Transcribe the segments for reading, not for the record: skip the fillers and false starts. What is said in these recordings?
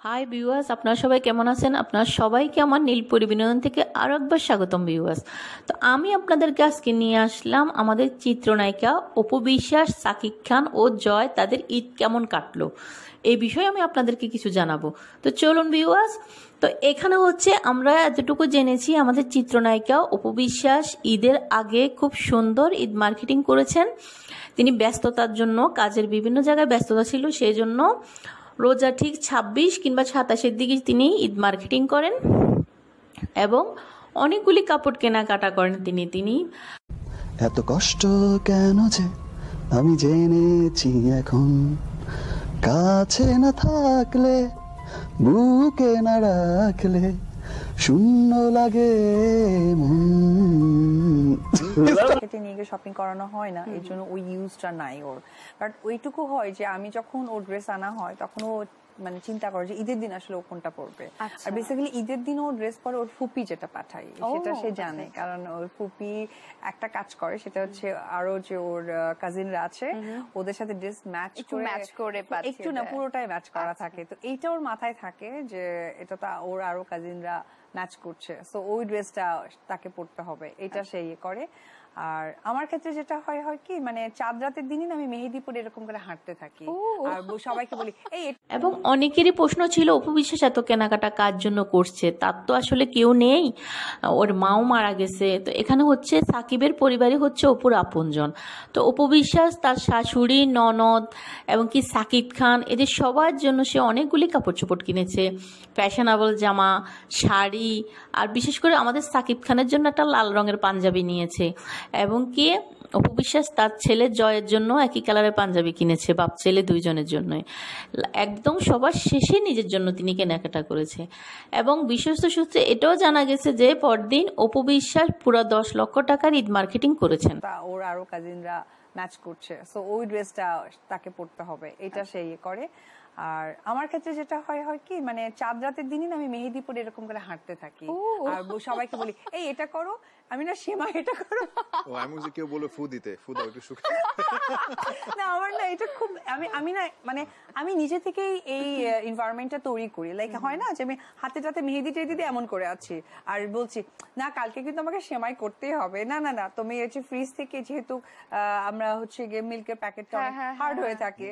Hi viewers, আপনারা সবাই কেমন আছেন? আপনারা সবাইকে আমার নীলপরি বিনোদন থেকে আরও একবার স্বাগতম ভিউয়ার্স। তো আমি আপনাদেরকে আজকে নিয়ে আসলাম আমাদের চিত্রনায়িকা অপু বিশ্বাস, সাকিব খান ও জয় তাদের ঈদ কেমন কাটলো এই বিষয়ে আমি আপনাদেরকে কিছু জানাবো। তো চলুন ভিউয়ার্স। তো এখানে হচ্ছে আমরা এতটুকু জেনেছি আমাদের চিত্রনায়িকা অপু বিশ্বাস ঈদের আগে খুব সুন্দর ঈদ মার্কেটিং করেছেন। তিনি ব্যস্ততার জন্য কাজের বিভিন্ন জায়গায় ব্যস্ততা ছিল, সেই জন্য রোজা ঠিক 26 কিংবা 27-এর দিকে তিনি ঈদ মার্কেটিং করেন এবং অনেকগুলি কাপড় কেনাকাটা করেন তিনি এত কষ্ট কেন যে আমি জেনেছি এখন, কাছে না থাকলে বুকে না রাখলে শূন্য লাগে মন। নিয়ে গিয়ে শপিং করানো হয় না, এর জন্য ওই ইউজটা নাই ওর। বাট ওইটুকু হয় যে আমি যখন ওর ড্রেস আনা হয় তখন ও মানে চিন্তা করে যে ঈদের দিন আসলে ও কোনটা পরবে। আর বেসিক্যালি ঈদের দিন ও ড্রেস পরে ওর ফুপি যেটা পাঠায় সেটা সে জানে, কারণ ওর ফুপি একটা কাজ করে, সেটা হচ্ছে আরো যে ওর কাজিনরা আছে ওদের সাথে ড্রেস ম্যাচ করে একটু না পুরোটাই ম্যাচ করা থাকে। তো এইটা ওর মাথায় থাকে যে এটা তো ওর আরো কাজিনরা ম্যাচ করছে, সো ওই ড্রেসটা তাকে পরতে হবে, এটা সে ইয়ে করে। আর আমার ক্ষেত্রে যেটা হয় কি মানে চাঁদ রাতের দিনই আমি মেহেদি পরে এরকম করে হাঁটতে থাকি আর সবাইকে বলি এই। এবং অনেকেরই প্রশ্ন ছিল অপু বিশ্বাস এত কেনাকাটা কার জন্য করছে, তার তো আসলে কেউ নেই, ওর মাও মারা গেছে। তো এখানে হচ্ছে সাকিবের পরিবারই হচ্ছে অপুর আপনজন। তো অপু বিশ্বাস তার শাশুড়ি, ননদ এবং কি সাকিব খান এদের সবার জন্য সে অনেকগুলি কাপড় চোপড় কিনেছে, ফ্যাশনেবল জামা, শাড়ি, আর বিশেষ করে আমাদের সাকিব খানের জন্য একটা লাল রঙের পাঞ্জাবি নিয়েছে এবং কি অপু বিশ্বাস তার ছেলে জয়ের জন্য একই কালারের পাঞ্জাবি কিনেছে, বাপ ছেলে দুইজনের জন্যই। একদম সবার শেষে নিজের জন্য তিনি কেনাকাটা করেছে। এবং বিশ্বস্ত সূত্রে এটাও জানা গেছে যে পরদিন অপু বিশ্বাস পুরো 10 লক্ষ টাকার ঈদ মার্কেটিং করেছেন। ওর আরো কাজিনরা ম্যাচ করছে, সো ওই ড্রেসটা তাকে পরতে হবে, এটা সে ইয়ে করে। আর আমার ক্ষেত্রে যেটা হয় কি মানে চাঁদ রাতের দিনই আমি মেহেদি পরে এরকম করে হাঁটতে থাকি আর সবাইকে বলি এই এটা করো, আমি না সীমা এটা করো। ও আমি যে কেউ বলে ফু দিতে, ফু দাও একটু শুকা। না আমার না এটা খুব আমি না মানে আমি নিজে থেকেই এই এনভায়রনমেন্টটা তৈরি করি। লাইক হয় না যে আমি হাতে টাতে মেহেদি টেহেদি দিয়ে এমন করে আছি আর বলছি না কালকে কিন্তু আমাকে সেমাই করতেই হবে, না না না তুমি হচ্ছে ফ্রিজ থেকে যেহেতু আমরা হচ্ছে গিয়ে মিল্কের প্যাকেটটা হার্ড হয়ে থাকে,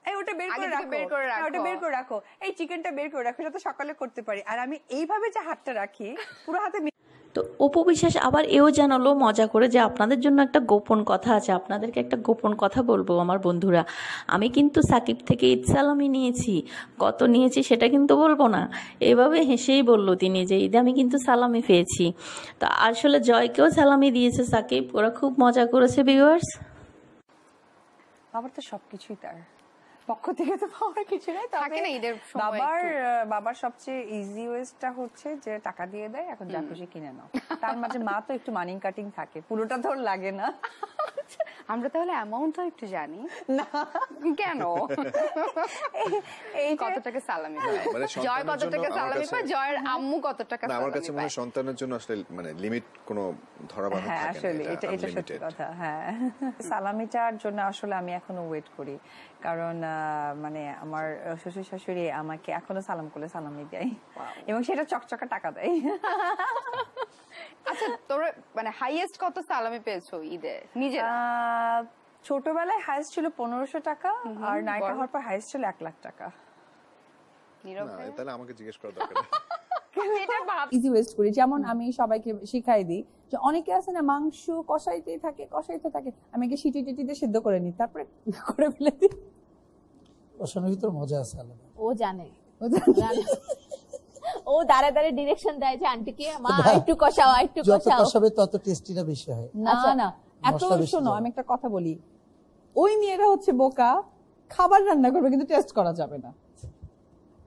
এই ওটা বের করে রাখো, এই চিকেনটা বের করে রাখো যাতে সকালে করতে পারি। আর আমি এইভাবে যে হাতটা রাখি পুরো হাতে। তো অপু বিশ্বাস আবার এও জানালো মজা করে যে আপনাদের জন্য একটা গোপন কথা আছে, আপনাদেরকে একটা গোপন কথা বলবো আমার বন্ধুরা, আমি কিন্তু সাকিব থেকে ঈদ সালামি নিয়েছি, কত নিয়েছি সেটা কিন্তু বলবো না। এভাবে হেসেই বলল তিনি যে ঈদে আমি কিন্তু সালামি পেয়েছি। তো আসলে জয়কেও সালামি দিয়েছে সাকিব, ওরা খুব মজা করেছে ভিউয়ার্স। বাবার তো সবকিছুই তার পক্ষ থেকে তো পাওয়ার কিছু নাই, থাকে না ঈদের সময়। বাবার সবচেয়ে ইজি ওয়েটা হচ্ছে যে টাকা দিয়ে দেয়, এখন যা খুশি কিনে নাও। তার মাঝে মা তো একটু মানি কাটিং থাকে, পুরোটা তো লাগে না। আমরা তাহলে অ্যামাউন্টটা একটু জানি না কেন, এই কত টাকা সালামি পায়, জয় কত টাকা সালামি পায়, জয়ের আম্মু কত টাকা সালামি পায়। আমার কাছে মনে হয় সন্তানের জন্য আসলে মানে লিমিট কোনো ধরা বাঁধা থাকে না। আসলে এটা সত্যি কথা। হ্যাঁ, সালামিটার জন্য আসলে আমি এখনো ওয়েট করি, কারণ মানে আমার শ্বশুর শাশুড়ি আমাকে এখনো সালাম করলে সালামি দেয় এবং সেটা চকচকা টাকা দেয়। আচ্ছা তোরা মানে হাইয়েস্ট কত সালামি পেয়েছো ঈদে নিজে? ছোটবেলায় হাইয়েস্ট ছিল 1500 টাকা, আর নায়িকা হওয়ার পর হাইয়েস্ট ছিল 1 লাখ টাকা। তাহলে আমাকে জিজ্ঞেস করা দরকার নেই। ইজি ওয়েস্ট করি, যেমন আমি সবাইকে শিখাই দিই যে অনেকে আছে না মাংস কষাইতে থাকে, আমি আগে সিটি টিটিতে সিদ্ধ করে নিই, তারপরে করে ফেলে দিই। কষানোর ভিতর মজা আছে আলাদা। ও জানে ও দাঁড়ে দাঁড়ে ডিরেকশন দেয় যে আন্টিকে মা একটু কষাও একটু কষাও, যত কষাবে তত টেস্টিটা বেশি হয়। না এত শোনো, আমি একটা কথা বলি, ওই মেয়েরা হচ্ছে বোকা, খাবার রান্না করবে কিন্তু টেস্ট করা যাবে না।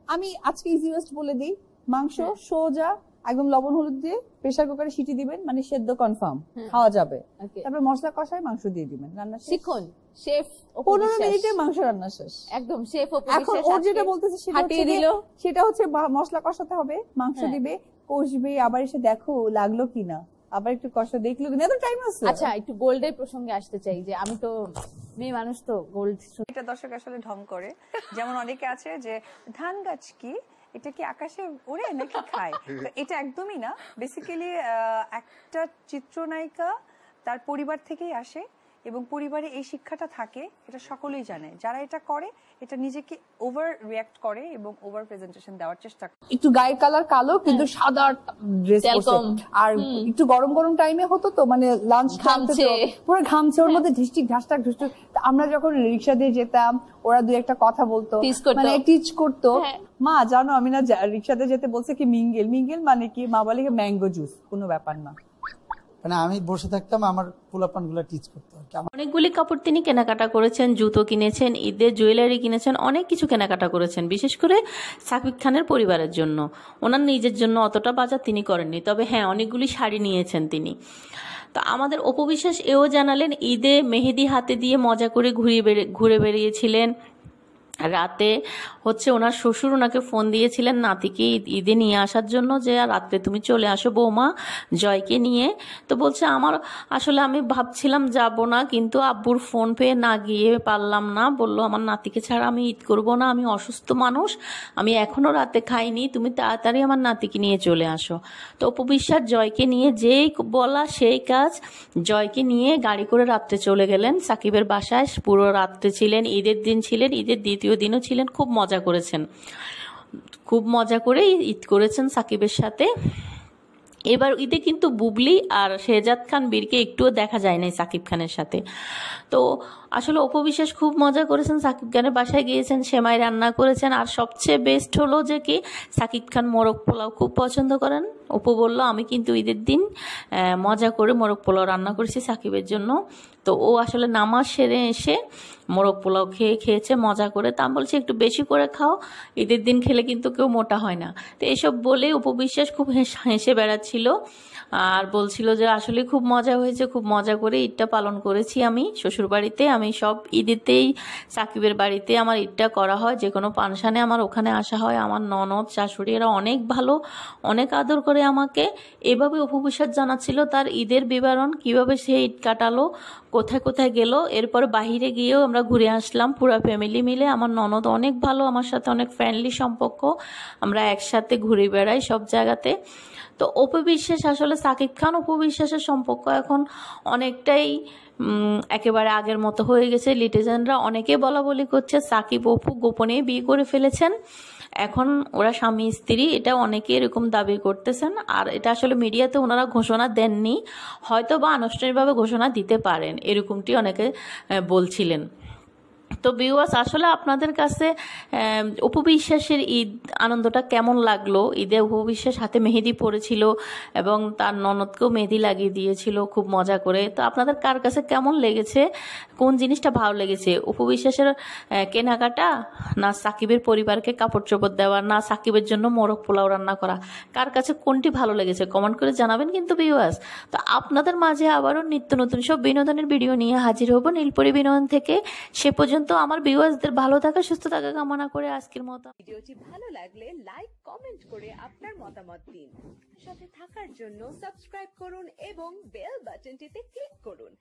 আমি আজকে ইজি ওয়েস্ট বলে দিই, মাংস সোজা একদম লবণ হলুদ দিয়ে প্রেসার কুকারে সিটি দিবেন, মানে সেদ্ধ কনফার্ম, খাওয়া যাবে। তারপরে মশলা কষায় মাংস দিয়ে দিবেন, রান্না শিখুন। শেফ 15 মিনিটে মাংস রান্না শেষ, একদম শেফ। এখন ও যেটা বলতেছে সেটা হচ্ছে মশলা কষাতে হবে, মাংস দিবে, কষবে, আবার এসে দেখো লাগলো কিনা, আবার একটু কষা দেখলো কিনা, এত টাইম আছে। আচ্ছা একটু গোল্ডের প্রসঙ্গে আসতে চাই যে আমি তো মেয়ে মানুষ, তো গোল্ড এটা দর্শক আসলে ঢং করে, যেমন অনেকে আছে যে ধান গাছ কি এটা কি আকাশে ওড়ে নাকি খায়? তো এটা একদমই না। বেসিক্যালি একটা চিত্রনায়িকা তার পরিবার থেকেই আসে এবং পরিবারে এই শিক্ষাটা থাকে, এটা সকলেই জানে। যারা এটা করে এটা নিজেকে ওভার রিঅ্যাক্ট করে এবং ওভার প্রেজেন্টেশন দেওয়ার চেষ্টা করে। একটু গায়ের কালার কালো কিন্তু সাদা ড্রেস পরছে, আর একটু গরম গরম টাইমে হতো তো, মানে লাঞ্চ খাচ্ছে পুরো ঘামছে, ওর মধ্যে ঢিস্টিক ঢাসটাক ঢুসটুক। আমরা যখন রিক্সা দিয়ে যেতাম ওরা দুই একটা কথা বলতো, মানে টিচ করতো। মা জানো আমি না রিক্সাতে যেতে বলছে কি মিঙ্গেল, মিঙ্গেল মানে কি? মা বলে ম্যাঙ্গো জুস, কোনো ব্যাপার না। মানে আমি বসে থাকতাম, আমার পোলাপান গুলা টিচ করতো। অনেকগুলি কাপড় তিনি কেনাকাটা করেছেন, জুতো কিনেছেন, ঈদের জুয়েলারি কিনেছেন, অনেক কিছু কেনাকাটা করেছেন, বিশেষ করে সাকিব খানের পরিবারের জন্য। ওনার নিজের জন্য অতটা বাজার তিনি করেননি, তবে হ্যাঁ অনেকগুলি শাড়ি নিয়েছেন তিনি। তো আমাদের অপু বিশ্বাস এও জানালেন ঈদে মেহেদি হাতে দিয়ে মজা করে ঘুরে বেরিয়েছিলেন। রাতে হচ্ছে ওনার শ্বশুর ওনাকে ফোন দিয়েছিলেন নাতিকে ঈদে নিয়ে আসার জন্য, যে রাত্রে তুমি চলে আসো বৌমা জয়কে নিয়ে। তো বলছে আমার আসলে আমি ভাবছিলাম যাব না, কিন্তু আব্বুর ফোন পেয়ে না গিয়ে পারলাম না। বললো আমার নাতিকে ছাড়া আমি ঈদ করব না, আমি অসুস্থ মানুষ, আমি এখনো রাতে খাইনি, তুমি তাড়াতাড়ি আমার নাতিকে নিয়ে চলে আসো। তো অপু বিশ্বাস জয়কে নিয়ে যেই বলা সেই কাজ, জয়কে নিয়ে গাড়ি করে রাত্রে চলে গেলেন সাকিবের বাসায়। পুরো রাত্রে ছিলেন, ঈদের দিন ছিলেন, ঈদের দ্বিতীয় দিনও ছিলেন, খুব মজা করেছেন, খুব মজা করে ঈদ করেছেন সাকিবের সাথে। এবার ঈদে কিন্তু বুবলি আর শেহজাদ খান বীরকে একটুও দেখা যায় নাই সাকিব খানের সাথে। তো আসলে অপু বিশ্বাস খুব মজা করেছেন, সাকিব খানের বাসায় গিয়েছেন, সেমাই রান্না করেছেন। আর সবচেয়ে বেস্ট হলো যে কি সাকিব খান মোরগ পোলাও খুব পছন্দ করেন। অপু বলল আমি কিন্তু ঈদের দিন মজা করে মোরগ পোলাও রান্না করেছি সাকিবের জন্য। তো ও আসলে নামাজ সেরে এসে মোরগ পোলাও খেয়েছে মজা করে। তা আমি বলছি একটু বেশি করে খাও, ঈদের দিন খেলে কিন্তু কেউ মোটা হয় না। তো এসব বলে অপু বিশ্বাস খুব হেসে বেড়াচ্ছিল আর বলছিল যে আসলে খুব মজা হয়েছে, খুব মজা করে ঈদটা পালন করেছি আমি শ্বশুরবাড়িতে। আমি সব ঈদেতেই সাকিবের বাড়িতে আমার ঈদটা করা হয়, যে কোনো ফাংশানে আমার ওখানে আসা হয়। আমার ননদ শাশুড়ি এরা অনেক ভালো, অনেক আদর করে আমাকে। এভাবে অপু বিশ্বাস জানাচ্ছিল তার ঈদের বিবরণ, কিভাবে সে ঈদ কাটালো, কোথায় কোথায় গেল। এরপর বাহিরে গিয়েও আমরা ঘুরে আসলাম পুরো ফ্যামিলি মিলে। আমার ননদ অনেক ভালো, আমার সাথে অনেক ফ্রেন্ডলি সম্পর্ক, আমরা একসাথে ঘুরে বেড়াই সব জায়গাতে। তো অপু বিশ্বাস আসলে সাকিব খান অপু বিশ্বাসের সম্পর্ক এখন অনেকটাই একেবারে আগের মতো হয়ে গেছে। লিটিজেনরা অনেকে বলা বলি করছে সাকিব অপু গোপনে বিয়ে করে ফেলেছেন, এখন ওরা স্বামী স্ত্রী, এটা অনেকে এরকম দাবি করতেছেন। আর এটা আসলে মিডিয়াতে ওনারা ঘোষণা দেননি, হয়তো বা আনুষ্ঠানিকভাবে ঘোষণা দিতে পারেন, এরকমটি অনেকে বলছিলেন। তো ভিউয়ার্স আসলে আপনাদের কাছে অপু বিশ্বাসের ঈদ আনন্দটা কেমন লাগলো? ঈদে অপু বিশ্বাস হাতে মেহেদি পরেছিল এবং তার ননদকেও মেহেদি লাগিয়ে দিয়েছিল খুব মজা করে। তো আপনাদের কার কাছে কেমন লেগেছে, কোন জিনিসটা ভালো লেগেছে? অপু বিশ্বাসের কেনাকাটা, না সাকিবের পরিবারকে কাপড় চোপড় দেওয়া, না সাকিবের জন্য মোরগ পোলাও রান্না করা? কার কাছে কোনটি ভালো লেগেছে কমেন্ট করে জানাবেন কিন্তু ভিউয়ার্স। তো আপনাদের মাঝে আবারও নিত্য নতুন সব বিনোদনের ভিডিও নিয়ে হাজির হব নীলপরি বিনোদন থেকে। সে পর্যন্ত আমার ভিউয়ার্সদের ভালো থাকা সুস্থ থাকা কামনা করে আজকের মতো ভিডিওটি ভালো লাগলে লাইক কমেন্ট করে আপনার মতামত দিন। সাথে থাকার জন্য সাবস্ক্রাইব করুন এবং বেল বাটনটিতে ক্লিক করুন।